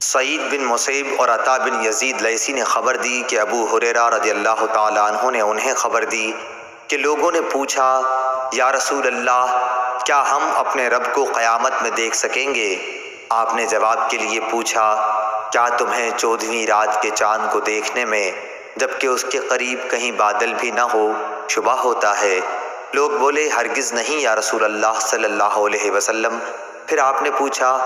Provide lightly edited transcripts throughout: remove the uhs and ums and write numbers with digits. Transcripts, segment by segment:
سعید بن مسیب اور عطا بن یزید لیثی نے خبر دی کہ ابو ہریرہ رضی اللہ تعالیٰ عنہ نے انہیں خبر دی کہ لوگوں نے پوچھا، یا رسول اللہ، کیا ہم اپنے رب کو قیامت میں دیکھ سکیں گے؟ آپ نے جواب کے لیے پوچھا، کیا تمہیں 14ویں رات کے چاند کو دیکھنے میں جبکہ اس کے قریب کہیں بادل بھی نہ ہو شبہ ہوتا ہے؟ لوگ بولے، ہرگز نہیں یا رسول اللہ صلی اللہ علیہ وسلم۔ پھر آپ نے پوچھا،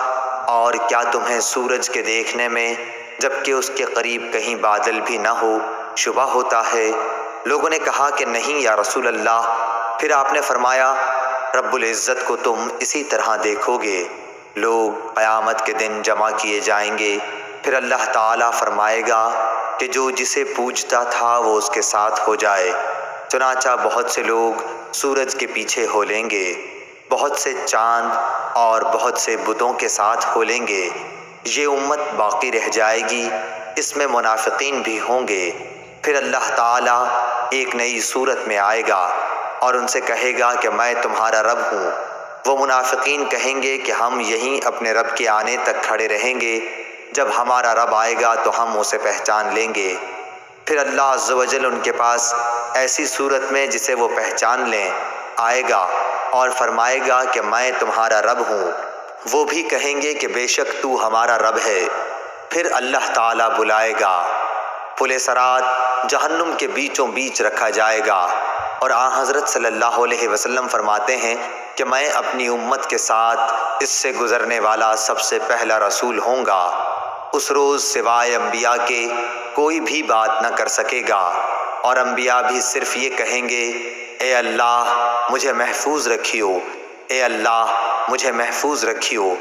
اور کیا تمہیں سورج کے دیکھنے میں جبکہ اس کے قریب کہیں بادل بھی نہ ہو شبہ ہوتا ہے؟ لوگوں نے کہا کہ نہیں یا رسول اللہ۔ پھر آپ نے فرمایا، رب العزت کو تم اسی طرح دیکھو گے۔ لوگ قیامت کے دن جمع کیے جائیں گے، پھر اللہ تعالیٰ فرمائے گا کہ جو جسے پوجتا تھا وہ اس کے ساتھ ہو جائے۔ چنانچہ بہت سے لوگ سورج کے پیچھے ہو لیں گے، بہت سے چاند اور بہت سے بتوں کے ساتھ ہو لیں گے۔ یہ امت باقی رہ جائے گی، اس میں منافقین بھی ہوں گے۔ پھر اللہ تعالیٰ ایک نئی صورت میں آئے گا اور ان سے کہے گا کہ میں تمہارا رب ہوں۔ وہ منافقین کہیں گے کہ ہم یہیں اپنے رب کے آنے تک کھڑے رہیں گے، جب ہمارا رب آئے گا تو ہم اسے پہچان لیں گے۔ پھر اللہ عز و جل ان کے پاس ایسی صورت میں جسے وہ پہچان لیں آئے گا اور فرمائے گا کہ میں تمہارا رب ہوں۔ وہ بھی کہیں گے کہ بے شک تو ہمارا رب ہے۔ پھر اللہ تعالیٰ بلائے گا، پل صراط جہنم کے بیچوں بیچ رکھا جائے گا، اور آن حضرت صلی اللہ علیہ وسلم فرماتے ہیں کہ میں اپنی امت کے ساتھ اس سے گزرنے والا سب سے پہلا رسول ہوں گا۔ اس روز سوائے انبیاء کے کوئی بھی بات نہ کر سکے گا، اور انبیاء بھی صرف یہ کہیں گے، اے اللہ مجھے محفوظ رکھیو، اے اللہ مجھے محفوظ رکھیو۔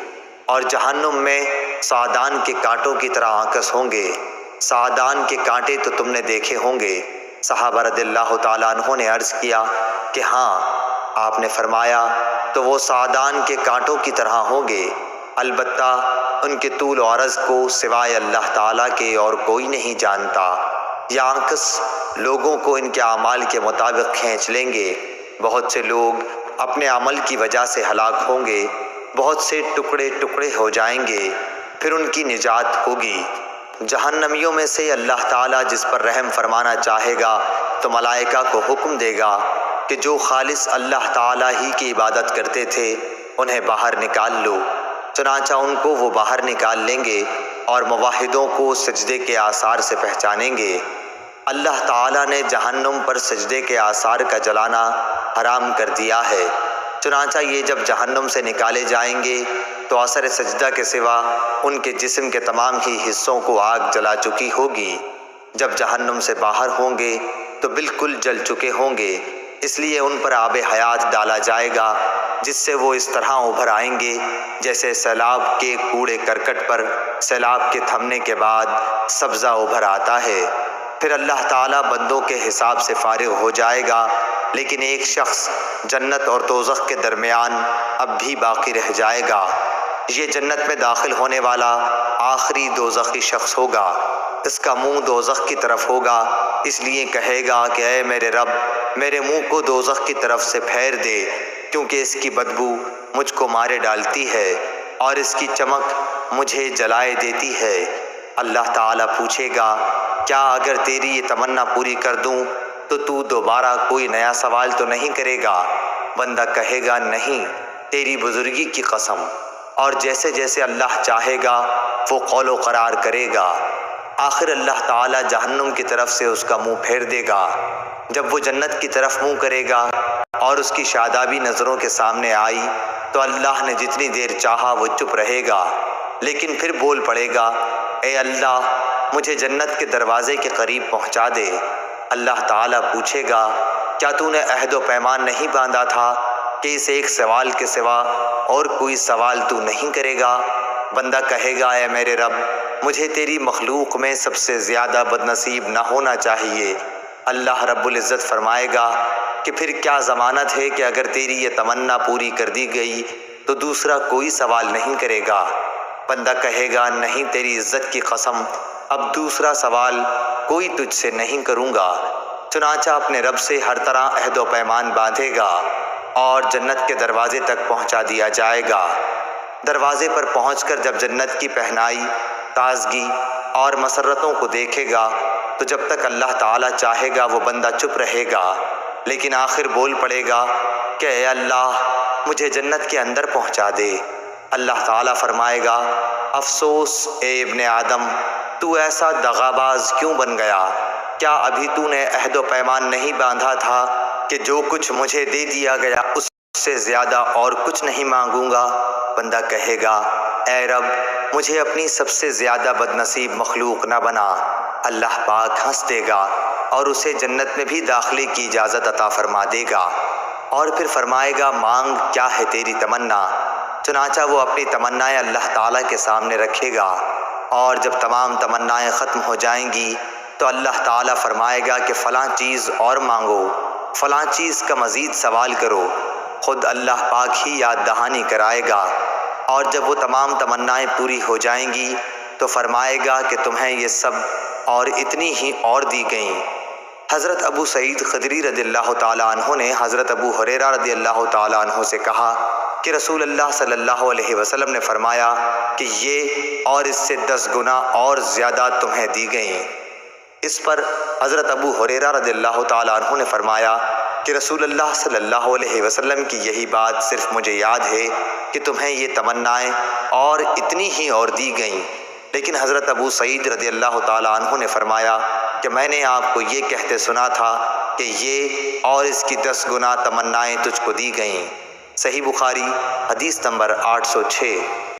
اور جہنم میں سعدان کے کانٹوں کی طرح آنکس ہوں گے۔ سعدان کے کانٹے تو تم نے دیکھے ہوں گے۔ صحابہ رضی اللہ تعالیٰ عنہ نے عرض کیا کہ ہاں۔ آپ نے فرمایا، تو وہ سعدان کے کانٹوں کی طرح ہوں گے، البتہ ان کے طول و عرض کو سوائے اللہ تعالیٰ کے اور کوئی نہیں جانتا۔ یہ آنکس لوگوں کو ان کے اعمال کے مطابق کھینچ لیں گے۔ بہت سے لوگ اپنے عمل کی وجہ سے ہلاک ہوں گے، بہت سے ٹکڑے ٹکڑے ہو جائیں گے، پھر ان کی نجات ہوگی۔ جہنمیوں میں سے اللہ تعالیٰ جس پر رحم فرمانا چاہے گا تو ملائکہ کو حکم دے گا کہ جو خالص اللہ تعالیٰ ہی کی عبادت کرتے تھے انہیں باہر نکال لو۔ چنانچہ ان کو وہ باہر نکال لیں گے اور موحدوں کو سجدے کے آثار سے پہچانیں گے۔ اللہ تعالیٰ نے جہنم پر سجدے کے آثار کا جلانا حرام کر دیا ہے۔ چنانچہ یہ جب جہنم سے نکالے جائیں گے تو اثر سجدہ کے سوا ان کے جسم کے تمام ہی حصوں کو آگ جلا چکی ہوگی۔ جب جہنم سے باہر ہوں گے تو بالکل جل چکے ہوں گے، اس لیے ان پر آب حیات ڈالا جائے گا، جس سے وہ اس طرح ابھر آئیں گے جیسے سیلاب کے کوڑے کرکٹ پر سیلاب کے تھمنے کے بعد سبزہ ابھر آتا ہے۔ پھر اللہ تعالیٰ بندوں کے حساب سے فارغ ہو جائے گا، لیکن ایک شخص جنت اور دوزخ کے درمیان اب بھی باقی رہ جائے گا۔ یہ جنت میں داخل ہونے والا آخری دوزخی شخص ہوگا۔ اس کا منہ دوزخ کی طرف ہوگا، اس لیے کہے گا کہ اے میرے رب، میرے منہ کو دوزخ کی طرف سے پھیر دے، کیونکہ اس کی بدبو مجھ کو مارے ڈالتی ہے اور اس کی چمک مجھے جلائے دیتی ہے۔ اللہ تعالیٰ پوچھے گا، کیا اگر تیری یہ تمنا پوری کر دوں تو دوبارہ کوئی نیا سوال تو نہیں کرے گا؟ بندہ کہے گا، نہیں، تیری بزرگی کی قسم۔ اور جیسے جیسے اللہ چاہے گا وہ قول و قرار کرے گا۔ آخر اللہ تعالیٰ جہنم کی طرف سے اس کا منہ پھیر دے گا۔ جب وہ جنت کی طرف منہ کرے گا اور اس کی شادابی نظروں کے سامنے آئی تو اللہ نے جتنی دیر چاہا وہ چپ رہے گا، لیکن پھر بول پڑے گا، اے اللہ مجھے جنت کے دروازے کے قریب پہنچا دے۔ اللہ تعالیٰ پوچھے گا، کیا تو نے عہد و پیمان نہیں باندھا تھا کہ اس ایک سوال کے سوا اور کوئی سوال تو نہیں کرے گا؟ بندہ کہے گا، اے میرے رب، مجھے تیری مخلوق میں سب سے زیادہ بد نصیب نہ ہونا چاہیے۔ اللہ رب العزت فرمائے گا کہ پھر کیا ضمانت ہے کہ اگر تیری یہ تمنا پوری کر دی گئی تو دوسرا کوئی سوال نہیں کرے گا؟ بندہ کہے گا، نہیں، تیری عزت کی قسم، اب دوسرا سوال کوئی تجھ سے نہیں کروں گا۔ چنانچہ اپنے رب سے ہر طرح عہد و پیمان باندھے گا اور جنت کے دروازے تک پہنچا دیا جائے گا۔ دروازے پر پہنچ کر جب جنت کی پہنائی تازگی اور مسرتوں کو دیکھے گا تو جب تک اللہ تعالیٰ چاہے گا وہ بندہ چپ رہے گا، لیکن آخر بول پڑے گا کہ اے اللہ مجھے جنت کے اندر پہنچا دے۔ اللہ تعالیٰ فرمائے گا افسوس اے ابن آدم، تو ایسا دغاباز کیوں بن گیا؟ کیا ابھی تو نے عہد و پیمان نہیں باندھا تھا کہ جو کچھ مجھے دے دیا گیا اس سے زیادہ اور کچھ نہیں مانگوں گا؟ بندہ کہے گا اے رب مجھے اپنی سب سے زیادہ بد نصیب مخلوق نہ بنا۔ اللہ پاک ہنس دے گا اور اسے جنت میں بھی داخلے کی اجازت عطا فرما دے گا، اور پھر فرمائے گا مانگ کیا ہے تیری تمنا؟ چنانچہ وہ اپنی تمنائیں اللہ تعالیٰ کے سامنے رکھے گا، اور جب تمام تمنائیں ختم ہو جائیں گی تو اللہ تعالیٰ فرمائے گا کہ فلاں چیز اور مانگو، فلاں چیز کا مزید سوال کرو۔ خود اللہ پاک ہی یاد دہانی کرائے گا، اور جب وہ تمام تمنائیں پوری ہو جائیں گی تو فرمائے گا کہ تمہیں یہ سب اور اتنی ہی اور دی گئیں۔ حضرت ابو سعید خدری رضی اللہ تعالیٰ عنہ نے حضرت ابو ہریرہ رضی اللہ تعالیٰ عنہ سے کہا کہ رسول اللہ صلی اللہ علیہ وسلم نے فرمایا کہ یہ اور اس سے 10 گنا اور زیادہ تمہیں دی گئیں۔ اس پر حضرت ابو ہریرہ رضی اللہ تعالیٰ عنہ نے فرمایا کہ رسول اللہ صلی اللہ علیہ وسلم کی یہی بات صرف مجھے یاد ہے کہ تمہیں یہ تمنائیں اور اتنی ہی اور دی گئیں، لیکن حضرت ابو سعید رضی اللہ تعالیٰ عنہ نے فرمایا کہ میں نے آپ کو یہ کہتے سنا تھا کہ یہ اور اس کی 10 گنا تمنائیں تجھ کو دی گئیں۔ صحیح بخاری حدیث نمبر 806۔